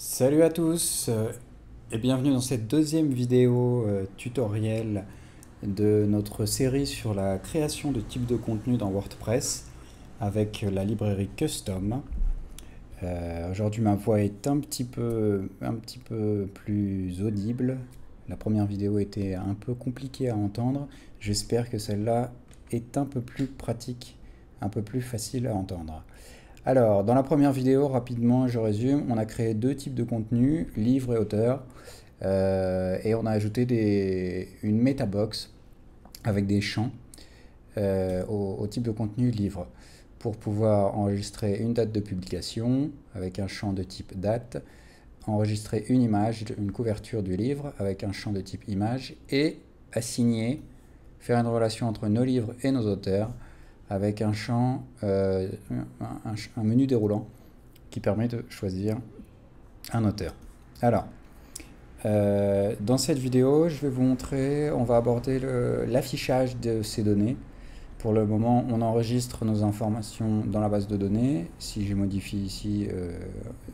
Salut à tous et bienvenue dans cette deuxième vidéo tutoriel de notre série sur la création de types de contenu dans WordPress avec la librairie Custom. Aujourd'hui ma voix est un petit peu plus audible. La première vidéo était un peu compliquée à entendre. J'espère que celle-là est un peu plus pratique, un peu plus facile à entendre. Alors, dans la première vidéo, rapidement, je résume, on a créé deux types de contenus, livre et auteur, et on a ajouté une metabox avec des champs au type de contenu livre, pour pouvoir enregistrer une date de publication avec un champ de type date, enregistrer une image, une couverture du livre avec un champ de type image, et assigner, faire une relation entre nos livres et nos auteurs, avec un champ, un menu déroulant qui permet de choisir un auteur. Alors, dans cette vidéo, je vais vous montrer, on va aborder l'affichage de ces données. Pour le moment, on enregistre nos informations dans la base de données. Si je modifie ici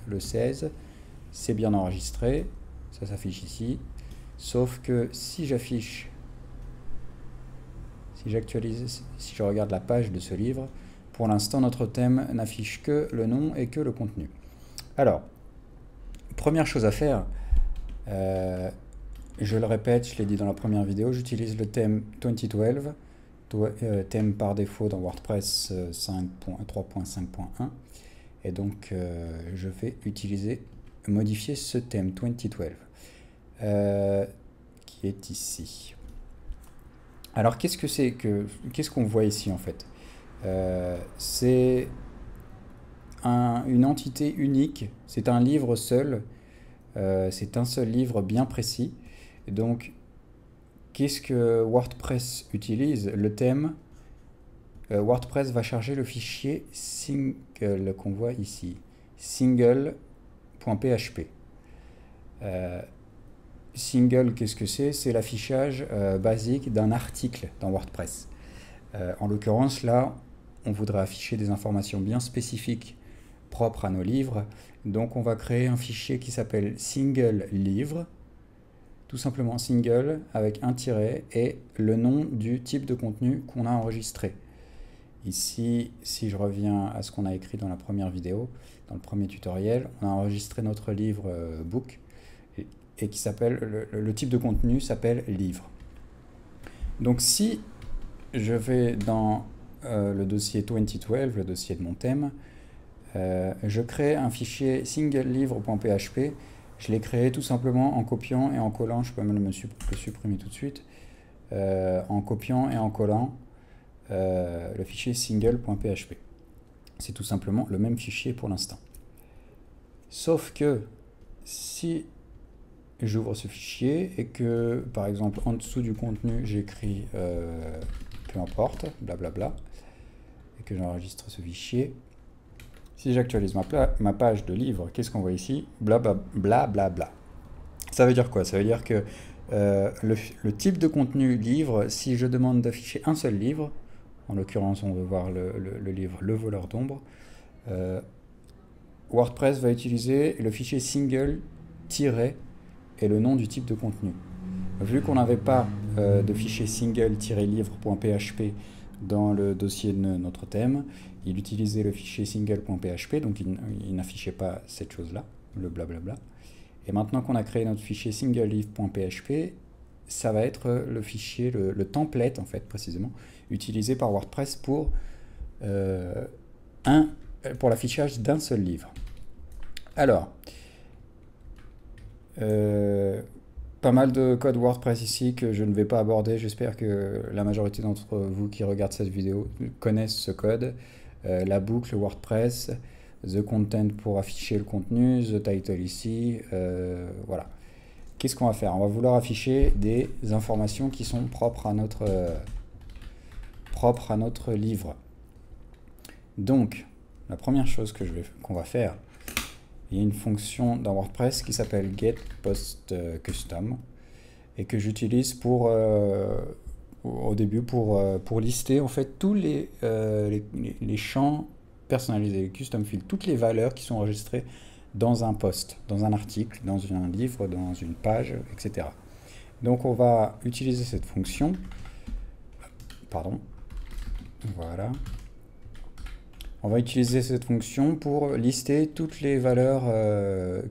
le 16, c'est bien enregistré, ça s'affiche ici. Sauf que si j'affiche, si j'actualise, si je regarde la page de ce livre, pour l'instant, notre thème n'affiche que le nom et que le contenu. Alors, première chose à faire, je le répète, je l'ai dit dans la première vidéo, j'utilise le thème 2012, thème par défaut dans WordPress 3.5.1. Et donc, je vais modifier ce thème 2012, qui est ici. Alors, qu'est-ce qu'on voit ici en fait? C'est une entité unique, c'est un livre seul, c'est un seul livre bien précis. Et donc, qu'est-ce que WordPress utilise? Le thème, WordPress va charger le fichier single qu'on voit ici, single.php. Single, qu'est-ce que c'est? C'est l'affichage basique d'un article dans WordPress. En l'occurrence, là, on voudrait afficher des informations bien spécifiques propres à nos livres. Donc, on va créer un fichier qui s'appelle single livre, tout simplement single avec un tiret et le nom du type de contenu qu'on a enregistré. Ici, si je reviens à ce qu'on a écrit dans la première vidéo, dans le premier tutoriel, on a enregistré notre livre book et qui s'appelle, le type de contenu s'appelle livre. Donc si je vais dans le dossier 2012, le dossier de mon thème, je crée un fichier single-livre.php. Je l'ai créé tout simplement en copiant et en collant, je peux même le supprimer tout de suite, en copiant et en collant le fichier single.php. C'est tout simplement le même fichier pour l'instant. Sauf que si j'ouvre ce fichier et que, par exemple, en dessous du contenu, j'écris peu importe, blablabla, et que j'enregistre ce fichier, si j'actualise ma page de livre, qu'est-ce qu'on voit ici? Blablabla. Ça veut dire quoi? Ça veut dire que le type de contenu livre, si je demande d'afficher un seul livre, en l'occurrence on veut voir le livre Le voleur d'ombre, WordPress va utiliser le fichier single et le nom du type de contenu. Vu qu'on n'avait pas de fichier single-livre.php dans le dossier de notre thème, il utilisait le fichier single.php, donc il n'affichait pas cette chose-là, le blablabla. Et maintenant qu'on a créé notre fichier single-livre.php, ça va être le fichier, le template en fait précisément, utilisé par WordPress pour l'affichage d'un seul livre. Alors, pas mal de code WordPress ici que je ne vais pas aborder. J'espère que la majorité d'entre vous qui regardent cette vidéo connaissent ce code. La boucle WordPress, the content pour afficher le contenu, the title ici, voilà. Qu'est-ce qu'on va faire? On va vouloir afficher des informations qui sont propres à notre livre. Donc, la première chose qu'on va faire, il y a une fonction dans WordPress qui s'appelle getPostCustom et que j'utilise au début pour lister en fait tous les champs personnalisés, les custom fields, toutes les valeurs qui sont enregistrées dans un post, dans un article, dans un livre, dans une page, etc. Donc on va utiliser cette fonction, pardon, voilà. On va utiliser cette fonction pour lister toutes les valeurs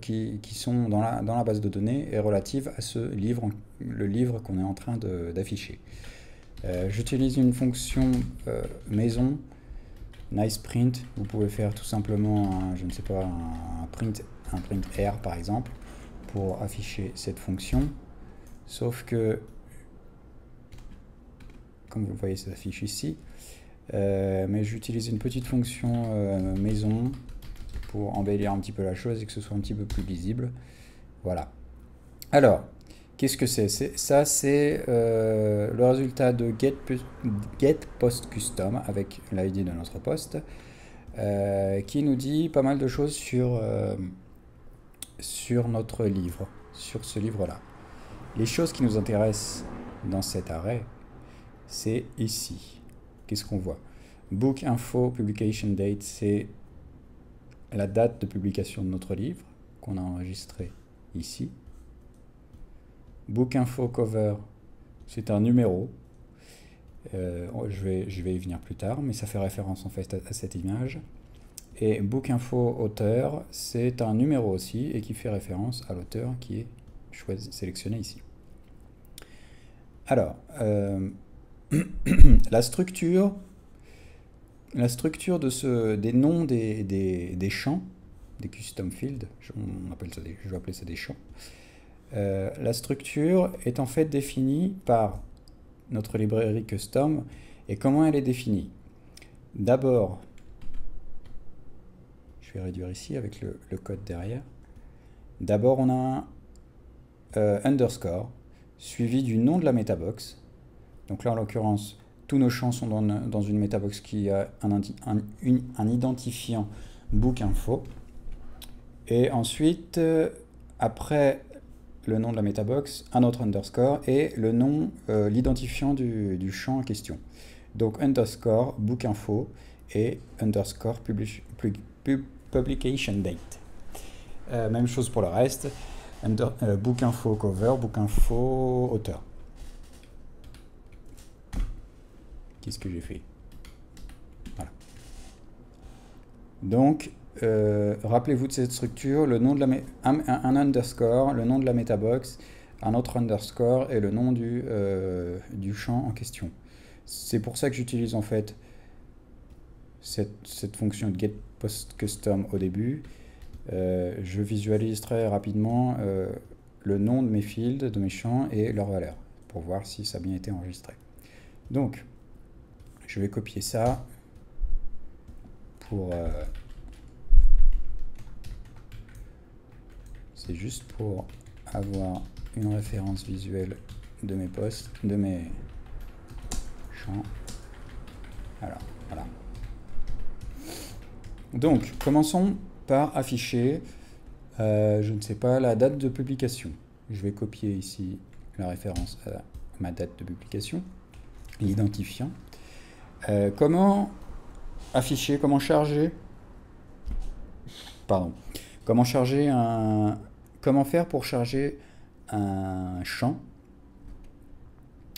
qui sont dans la base de données et relatives à ce livre, le livre qu'on est en train d'afficher. J'utilise une fonction maison, nicePrint. Vous pouvez faire tout simplement, je ne sais pas, un print R par exemple, pour afficher cette fonction. Sauf que, comme vous le voyez, ça s'affiche ici. Mais j'utilise une petite fonction maison pour embellir un petit peu la chose et que ce soit un petit peu plus lisible. Voilà. Alors, qu'est-ce que c'est? Ça, c'est le résultat de getPostCustom avec l'ID de notre poste qui nous dit pas mal de choses sur notre livre, sur ce livre-là. Les choses qui nous intéressent dans cet arrêt, c'est ici. Qu'est-ce qu'on voit? Book info publication date, c'est la date de publication de notre livre qu'on a enregistré ici. Book info cover, c'est un numéro. Je vais y venir plus tard, mais ça fait référence en fait à cette image. Et book info auteur, c'est un numéro aussi et qui fait référence à l'auteur qui est sélectionné ici. Alors, la structure des noms des champs, des custom fields, je vais appeler ça des champs. La structure est en fait définie par notre librairie custom. Et comment elle est définie? D'abord, je vais réduire ici avec le code derrière. D'abord, on a un underscore suivi du nom de la metabox. Donc là, en l'occurrence, tous nos champs sont dans une metabox qui a un identifiant book info. Et ensuite, après le nom de la metabox, un autre underscore et le nom, l'identifiant du champ en question. Donc underscore book info et underscore publication date. Même chose pour le reste. Book info cover, book info auteur. Qu'est-ce que j'ai fait? Voilà. Donc, rappelez-vous de cette structure, le nom de un underscore, le nom de la metabox, un autre underscore et le nom du champ en question. C'est pour ça que j'utilise en fait cette fonction de getPostCustom au début. Je visualise très rapidement le nom de mes fields, de mes champs et leur valeur pour voir si ça a bien été enregistré. Donc, je vais copier ça pour... c'est juste pour avoir une référence visuelle de mes postes, de mes champs. Alors, voilà. Donc, commençons par afficher, je ne sais pas, la date de publication. Je vais copier ici la référence à ma date de publication, l'identifiant. Comment afficher, comment charger, comment faire pour charger un champ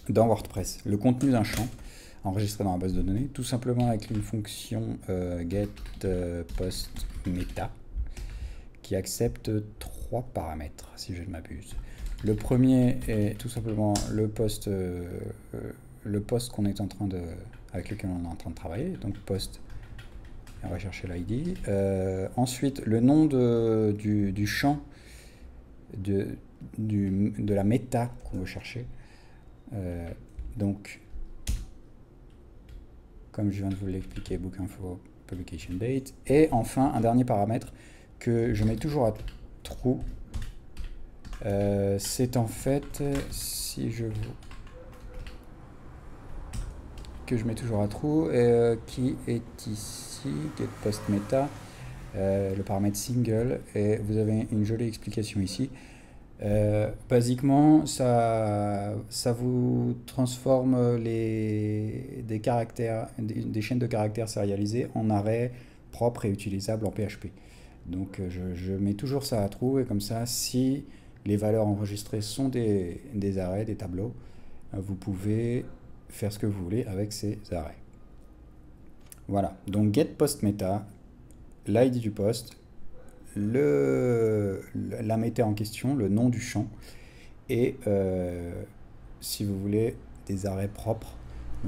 dans WordPress, le contenu d'un champ enregistré dans la base de données, tout simplement avec une fonction getPostMeta qui accepte 3 paramètres, si je ne m'abuse. Le premier est tout simplement le poste qu'on est en train avec lequel on est en train de travailler, donc post, on va chercher l'ID. Ensuite, le nom du champ de la méta qu'on veut chercher. Donc, comme je viens de vous l'expliquer, book info, publication date. Et enfin, un dernier paramètre que je mets toujours à true. C'est en fait, si je vous... que je mets toujours à true, qui est ici, getPostMeta, le paramètre single, et vous avez une jolie explication ici. Basiquement, ça vous transforme des chaînes de caractères sérialisés en arrêts propres et utilisables en PHP. Donc je mets toujours ça à true, et comme ça, si les valeurs enregistrées sont des arrêts, des tableaux, vous pouvez faire ce que vous voulez avec ces arrêts. Voilà, donc get post meta, l'ID du poste, la méta en question, le nom du champ, et si vous voulez des arrêts propres,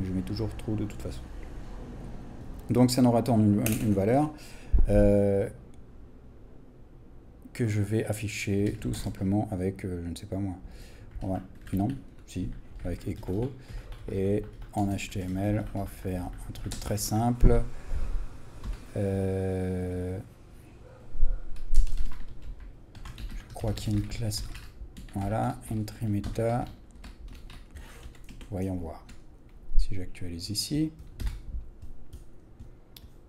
je mets toujours true de toute façon. Donc ça nous retourne une valeur que je vais afficher tout simplement avec, je ne sais pas moi, ouais, non, si, avec echo. Et en HTML, on va faire un truc très simple. Je crois qu'il y a une classe. Voilà, entry meta. Voyons voir. Si j'actualise ici,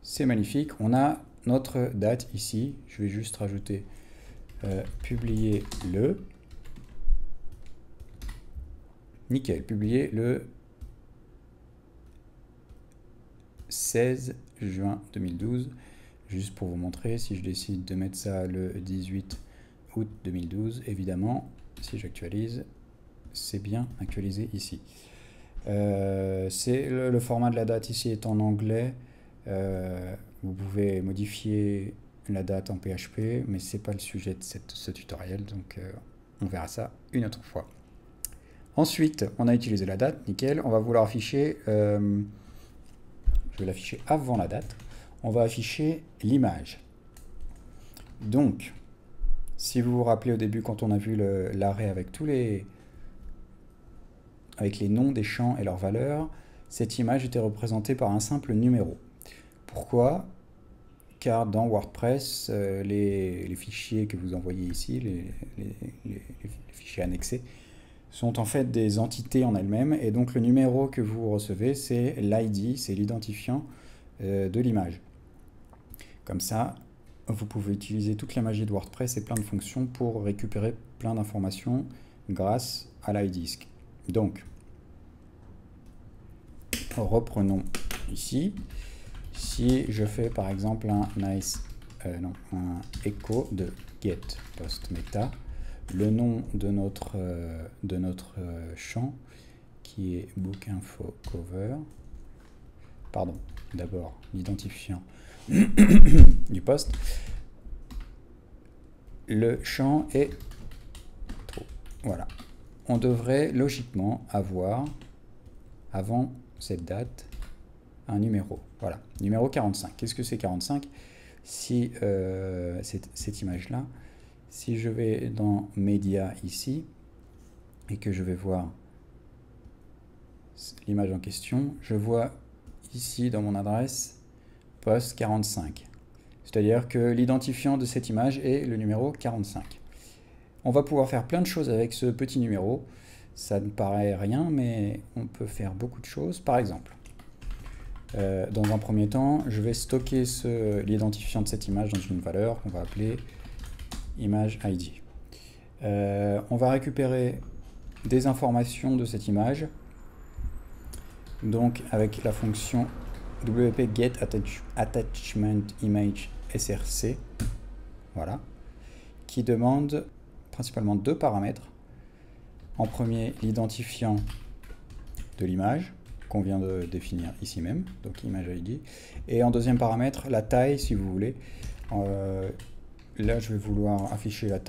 c'est magnifique. On a notre date ici. Je vais juste rajouter publier le. Nickel, publier le 16 juin 2012. Juste pour vous montrer, si je décide de mettre ça le 18 août 2012, évidemment, si j'actualise, c'est bien actualisé ici. Le format de la date ici est en anglais. Vous pouvez modifier la date en PHP, mais c'est pas le sujet de ce tutoriel, donc on verra ça une autre fois. Ensuite, on a utilisé la date, nickel. On va vouloir afficher, je vais l'afficher avant la date, on va afficher l'image. Donc, si vous vous rappelez au début, quand on a vu l'arrêt avec avec les noms des champs et leurs valeurs, cette image était représentée par un simple numéro. Pourquoi? Car dans WordPress, les fichiers que vous envoyez ici, les fichiers annexés, sont en fait des entités en elles-mêmes, et donc le numéro que vous recevez, c'est l'ID, c'est l'identifiant de l'image. Comme ça, vous pouvez utiliser toute la magie de WordPress et plein de fonctions pour récupérer plein d'informations grâce à l'ID. Donc, reprenons ici. Si je fais par exemple un echo de get post meta, le nom de notre champ qui est book info cover, pardon, d'abord l'identifiant du poste, le champ est true. Voilà, on devrait logiquement avoir avant cette date un numéro. Voilà, numéro 45. Qu'est-ce que c'est 45? Si cette image-là, si je vais dans Média ici, et que je vais voir l'image en question, je vois ici dans mon adresse post 45. C'est-à-dire que l'identifiant de cette image est le numéro 45. On va pouvoir faire plein de choses avec ce petit numéro. Ça ne paraît rien, mais on peut faire beaucoup de choses. Par exemple, dans un premier temps, je vais stocker l'identifiant de cette image dans une valeur qu'on va appeler image ID. On va récupérer des informations de cette image, donc avec la fonction wp get attachment image src, voilà, qui demande principalement deux paramètres. En premier, l'identifiant de l'image qu'on vient de définir ici même, donc image ID, et en deuxième paramètre, la taille, si vous voulez. Là, je vais vouloir afficher la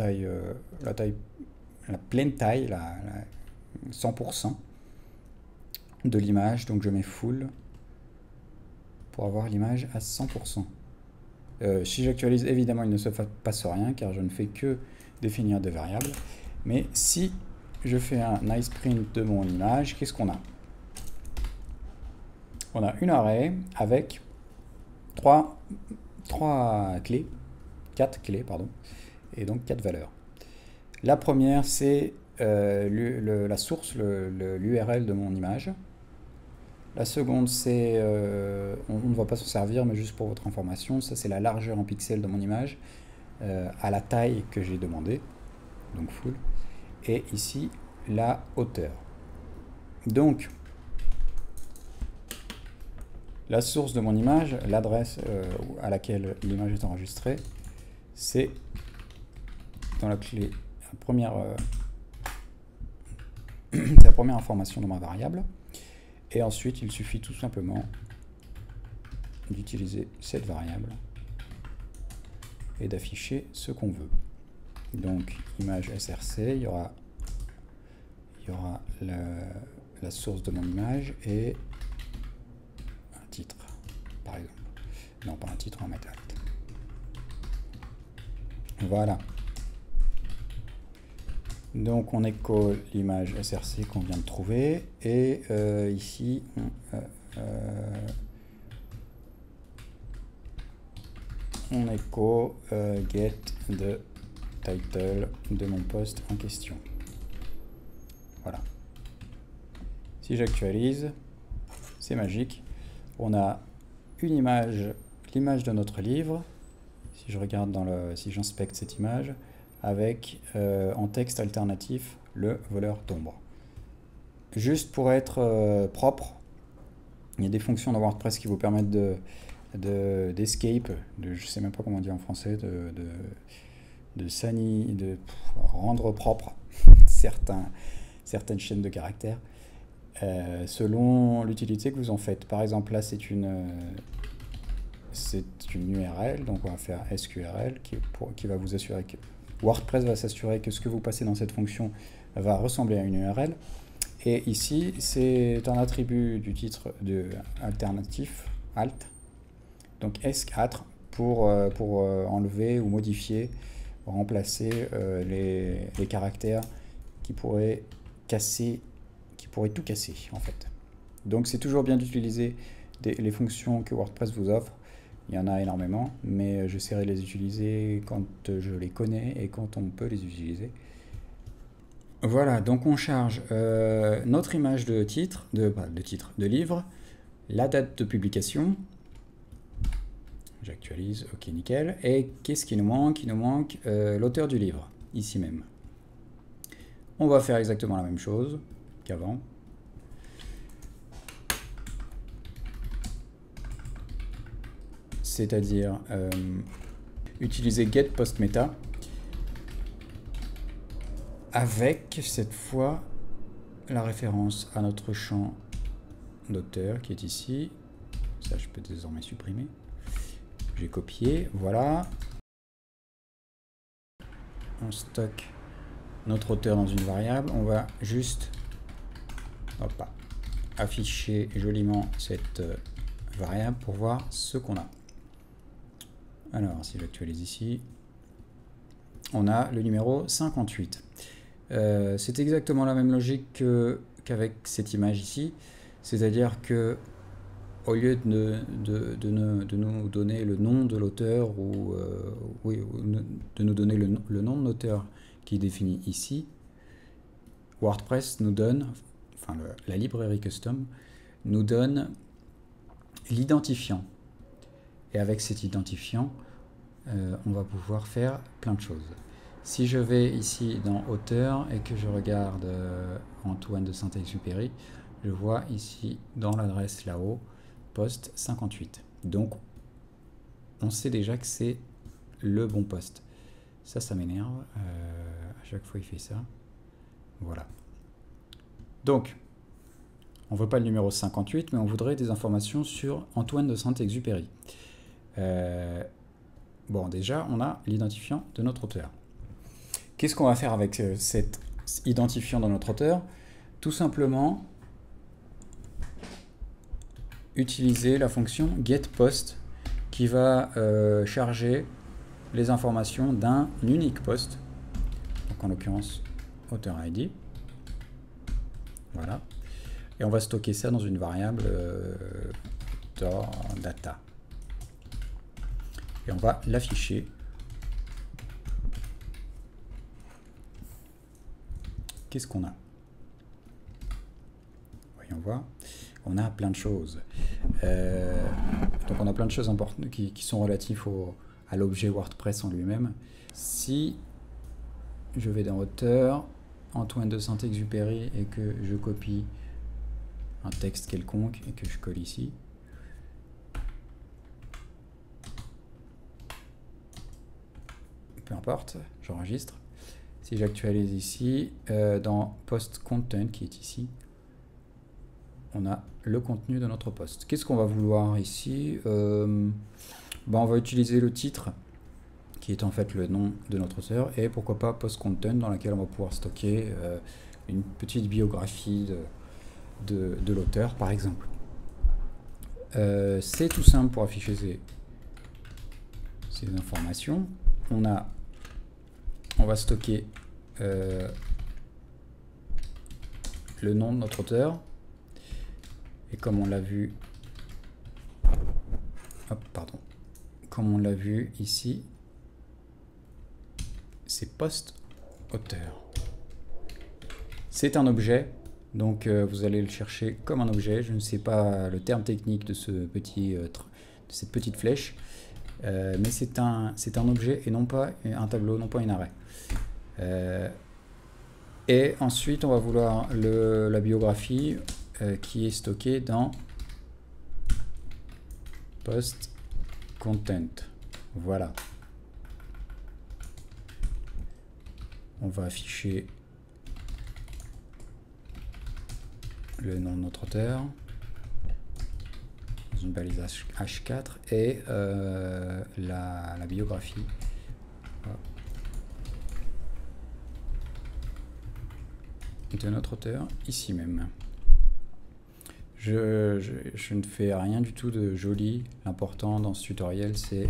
pleine taille, la 100% de l'image, donc je mets full pour avoir l'image à 100%. Si j'actualise, évidemment, il ne se passe rien, car je ne fais que définir des variables. Mais si je fais un nice print de mon image, qu'est-ce qu'on a? On a une array avec quatre clés, pardon, et donc 4 valeurs. La première, c'est la source, l'URL de mon image. La seconde, c'est, on ne va pas s'en servir, mais juste pour votre information, ça c'est la largeur en pixels de mon image, à la taille que j'ai demandé, donc full, et ici, la hauteur. Donc, la source de mon image, l'adresse à laquelle l'image est enregistrée, c'est dans la clé, la première, c'est la première information dans ma variable. Et ensuite, il suffit tout simplement d'utiliser cette variable et d'afficher ce qu'on veut. Donc, image src, il y aura la source de mon image et un titre, par exemple. Non, pas un titre, on va mettre alt. Voilà. Donc, on écho l'image src qu'on vient de trouver. Et ici, on écho get the title de mon post en question. Voilà. Si j'actualise, c'est magique. On a une image, l'image de notre livre. Si je regarde si j'inspecte cette image, avec en texte alternatif le voleur d'ombre. Juste pour être propre, il y a des fonctions dans WordPress qui vous permettent d'escape, je sais même pas comment dire en français, de rendre propre certaines chaînes de caractères selon l'utilité que vous en faites. Par exemple, là c'est une URL, donc on va faire SQRL qui va vous assurer que WordPress va s'assurer que ce que vous passez dans cette fonction va ressembler à une URL. Et ici, c'est un attribut du titre de alternatif, alt, donc S4 pour enlever ou modifier, remplacer les caractères qui pourraient tout casser en fait. Donc c'est toujours bien d'utiliser les fonctions que WordPress vous offre. Il y en a énormément, mais j'essaierai de les utiliser quand je les connais et quand on peut les utiliser. Voilà, donc on charge notre image de titre, de livre, la date de publication. J'actualise, ok, nickel. Et qu'est-ce qui nous manque? Il nous manque l'auteur du livre, ici même. On va faire exactement la même chose qu'avant. C'est-à-dire utiliser getPostMeta avec cette fois la référence à notre champ d'auteur qui est ici. Ça, je peux désormais supprimer. J'ai copié, voilà. On stocke notre auteur dans une variable. On va juste afficher joliment cette variable pour voir ce qu'on a. Alors, si j'actualise ici, on a le numéro 58. C'est exactement la même logique qu'avec cette image ici, c'est-à-dire que au lieu de nous donner le nom de l'auteur ou de nous donner le nom de l'auteur qui est défini ici, WordPress nous donne, enfin la librairie custom nous donne l'identifiant. Et avec cet identifiant, on va pouvoir faire plein de choses. Si je vais ici dans auteur et que je regarde Antoine de Saint-Exupéry, je vois ici dans l'adresse là-haut, post 58. Donc, on sait déjà que c'est le bon poste. Ça m'énerve. À chaque fois, il fait ça. Voilà. Donc, on ne veut pas le numéro 58, mais on voudrait des informations sur Antoine de Saint-Exupéry. Bon, déjà, on a l'identifiant de notre auteur. Qu'est-ce qu'on va faire avec cet identifiant de notre auteur? Tout simplement, utiliser la fonction getPost qui va charger les informations d'un unique poste. Donc, en l'occurrence, auteur ID. Voilà. Et on va stocker ça dans une variable data. Et on va l'afficher. Qu'est-ce qu'on a? Voyons voir. On a plein de choses. Donc on a plein de choses importantes qui sont relatives à l'objet WordPress en lui-même. Si je vais dans auteur, Antoine de Saint-Exupéry, et que je copie un texte quelconque et que je colle ici, peu importe, j'enregistre. Si j'actualise ici, dans post content qui est ici, on a le contenu de notre post. Qu'est-ce qu'on va vouloir ici? On va utiliser le titre qui est en fait le nom de notre auteur, et pourquoi pas post content dans laquelle on va pouvoir stocker une petite biographie de l'auteur par exemple. C'est tout simple pour afficher ces informations. On va stocker le nom de notre auteur, et comme on l'a vu, comme on l'a vu ici, c'est post-auteur. C'est un objet, donc vous allez le chercher comme un objet. Je ne sais pas le terme technique de cette petite flèche, mais c'est un objet et non pas un tableau, non pas un arrêt. Et ensuite, on va vouloir la biographie qui est stockée dans post content. Voilà. On va afficher le nom de notre auteur dans une balise H4 et la biographie de notre auteur ici même. Je ne fais rien du tout de joli. L'important dans ce tutoriel, c'est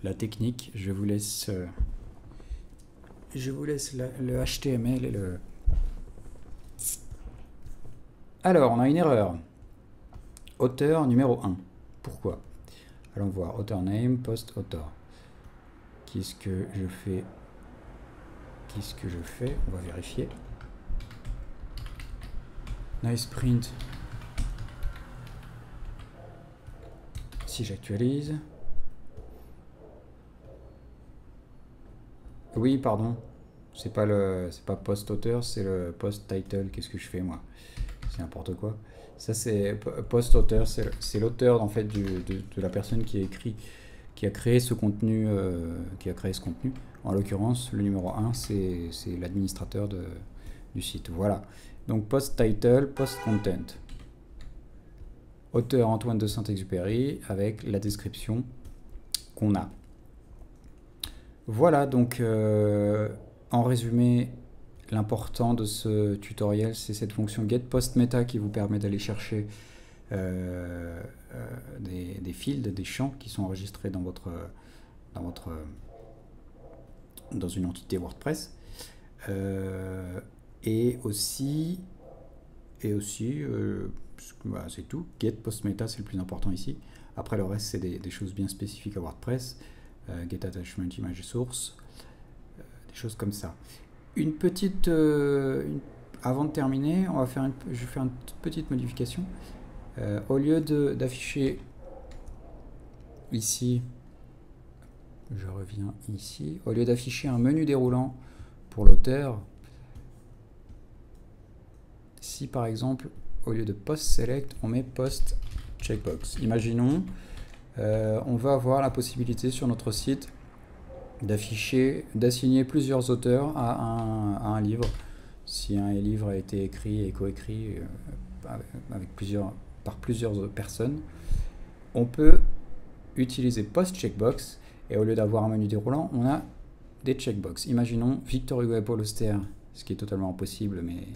la technique. Je vous laisse le HTML et le... Alors, on a une erreur. Auteur numéro 1. Pourquoi? Allons voir. Author name, post author. Qu'est-ce que je fais? On va vérifier. Nice print. Si j'actualise. Oui, pardon. C'est pas post auteur, c'est le post title. Qu'est-ce que je fais moi? C'est n'importe quoi. Ça c'est post auteur, c'est l'auteur en fait de la personne qui a créé ce contenu, En l'occurrence, le numéro 1, c'est l'administrateur du site. Voilà. Donc post title, post content. Auteur Antoine de Saint-Exupéry avec la description qu'on a. Voilà, donc en résumé, l'important de ce tutoriel, c'est cette fonction getPostMeta qui vous permet d'aller chercher des fields, des champs qui sont enregistrés dans une entité WordPress. Et aussi c'est tout. getPostMeta, c'est le plus important ici. Après, le reste, c'est des choses bien spécifiques à WordPress. GetAttachment, image source, des choses comme ça. Une petite... avant de terminer, je vais faire une petite modification. Au lieu d'afficher ici, je reviens ici, au lieu d'afficher un menu déroulant pour l'auteur, si par exemple, au lieu de post select, on met post checkbox. Imaginons, on va avoir la possibilité sur notre site d'assigner plusieurs auteurs à un livre. Si un livre a été écrit et coécrit par plusieurs personnes, on peut utiliser post checkbox et au lieu d'avoir un menu déroulant, on a des checkbox. Imaginons Victor Hugo et Paul Auster, ce qui est totalement impossible, mais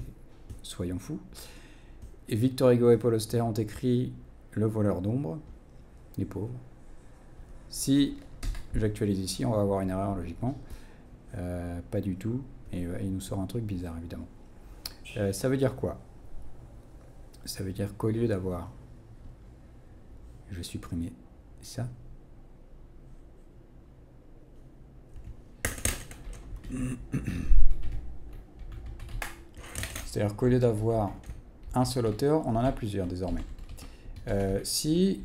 soyons fous. Et Victor Hugo et Paul Auster ont écrit Le voleur d'ombre, les pauvres. Si j'actualise ici, on va avoir une erreur logiquement. Pas du tout. Et il nous sort un truc bizarre évidemment. Ça veut dire quoi? Ça veut dire qu'au lieu d'avoir... Je vais supprimer ça. C'est-à-dire qu'au lieu d'avoir un seul auteur, on en a plusieurs désormais. Si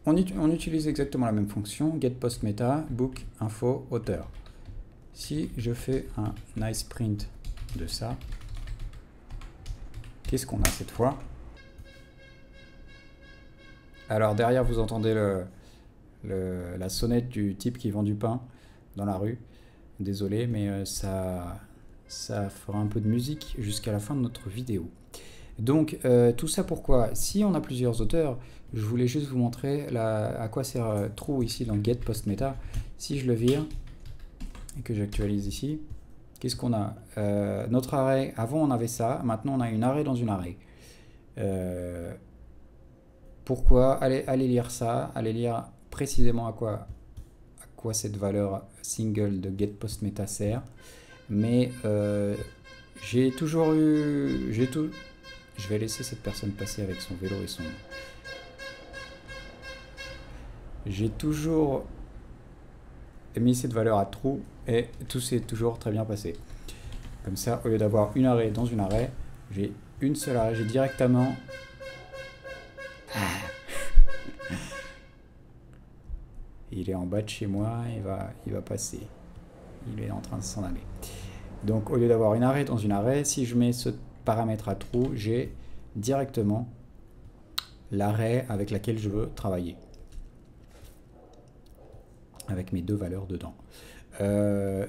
on utilise exactement la même fonction, getPostMeta, book, info, auteur. Si je fais un nice print de ça, qu'est-ce qu'on a cette fois? Alors derrière, vous entendez la sonnette du type qui vend du pain. dans la rue. Désolé, mais ça fera un peu de musique jusqu'à la fin de notre vidéo. Donc, tout ça pourquoi? Si on a plusieurs auteurs, je voulais juste vous montrer à quoi sert true ici dans get post meta. Si je le vire et que j'actualise ici, qu'est-ce qu'on a? Notre arrêt, avant on avait ça, maintenant on a une arrêt dans une arrêt. Pourquoi? Allez lire ça, allez lire précisément à quoi cette valeur single de get post meta sert. Mais j'ai toujours eu... Je vais laisser cette personne passer avec son vélo et son... J'ai toujours mis cette valeur à true et tout s'est toujours très bien passé. Comme ça, au lieu d'avoir une arrêt dans une arrêt, j'ai une seule arrêt. J'ai directement... Il est en bas de chez moi, il va passer. Il est en train de s'en aller. Donc au lieu d'avoir une arrêt dans une arrêt, si je mets ce paramètre à true, j'ai directement l'arrêt avec laquelle je veux travailler. Avec mes deux valeurs dedans.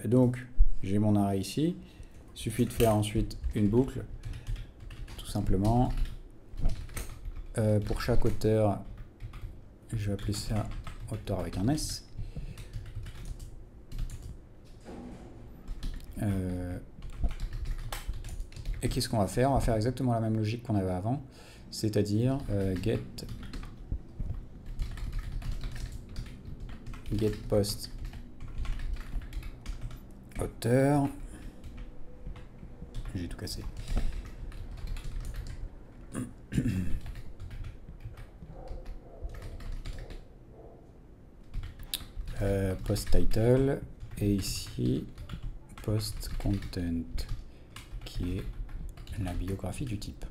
Donc j'ai mon arrêt ici. Il suffit de faire ensuite une boucle. Tout simplement. Pour chaque auteur, je vais appeler ça auteur avec un S. Et qu'est-ce qu'on va faire? On va faire exactement la même logique qu'on avait avant, c'est-à-dire get post auteur. J'ai tout cassé. Post title et ici post content qui est la biographie du type.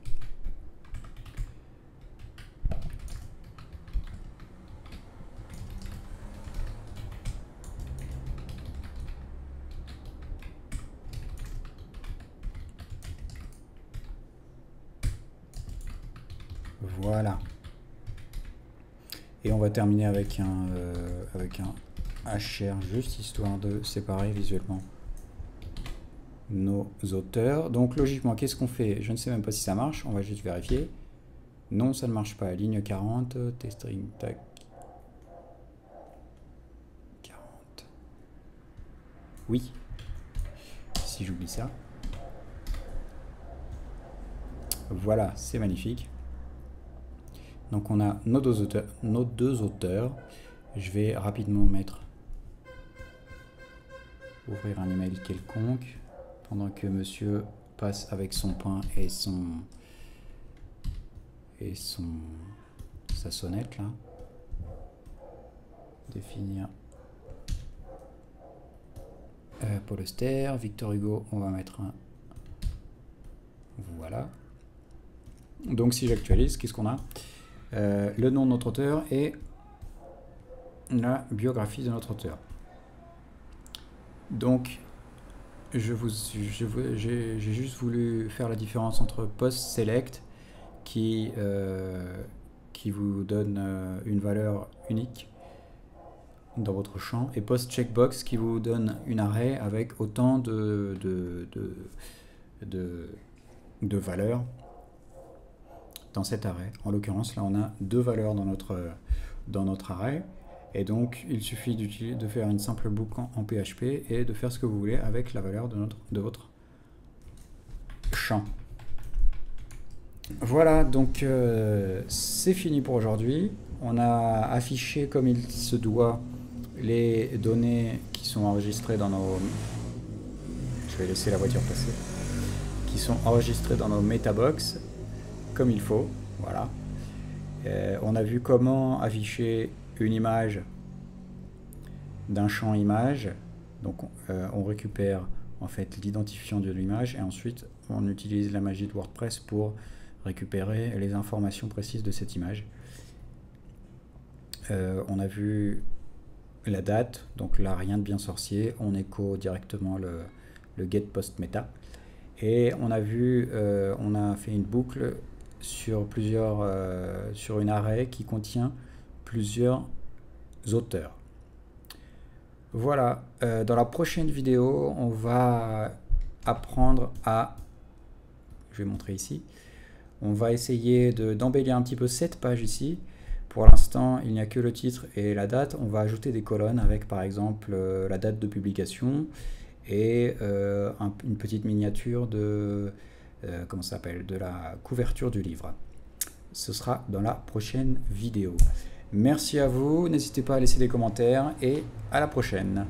Voilà. Et on va terminer avec un HR juste histoire de séparer visuellement nos auteurs. Donc logiquement, qu'est-ce qu'on fait? Je ne sais même pas si ça marche, on va juste vérifier. Non, ça ne marche pas. Ligne 40, testring, tac. 40. Oui. Si j'oublie ça. Voilà, c'est magnifique. Donc on a nos deux auteurs. Je vais rapidement ouvrir un email quelconque pendant que monsieur passe avec son pain et sa sonnette là. Définir Paul Auster, Victor Hugo, on va mettre un... Voilà. Donc si j'actualise, qu'est-ce qu'on a? Le nom de notre auteur et la biographie de notre auteur. Donc j'ai juste voulu faire la différence entre post select qui vous donne une valeur unique dans votre champ et post checkbox qui vous donne une array avec autant de valeurs dans cet array. En l'occurrence, là, on a deux valeurs dans notre array. Et donc, il suffit de faire une simple boucle en PHP et de faire ce que vous voulez avec la valeur de votre champ. Voilà, donc c'est fini pour aujourd'hui. On a affiché comme il se doit les données qui sont enregistrées dans nos... Je vais laisser la voiture passer. Qui sont enregistrées dans nos metabox comme il faut. Voilà. On a vu comment afficher une image d'un champ image. Donc on récupère en fait l'identifiant de l'image et ensuite on utilise la magie de WordPress pour récupérer les informations précises de cette image. On a vu la date, donc là rien de bien sorcier, on écho directement le get post meta. Et on a vu, on a fait une boucle sur une array qui contient plusieurs auteurs. Voilà, dans la prochaine vidéo, on va apprendre à... Je vais montrer ici. On va essayer d'embellir un petit peu cette page ici. Pour l'instant, il n'y a que le titre et la date. On va ajouter des colonnes avec par exemple la date de publication et une petite miniature de, comment ça s'appelle, de la couverture du livre. Ce sera dans la prochaine vidéo. Merci à vous, n'hésitez pas à laisser des commentaires et à la prochaine.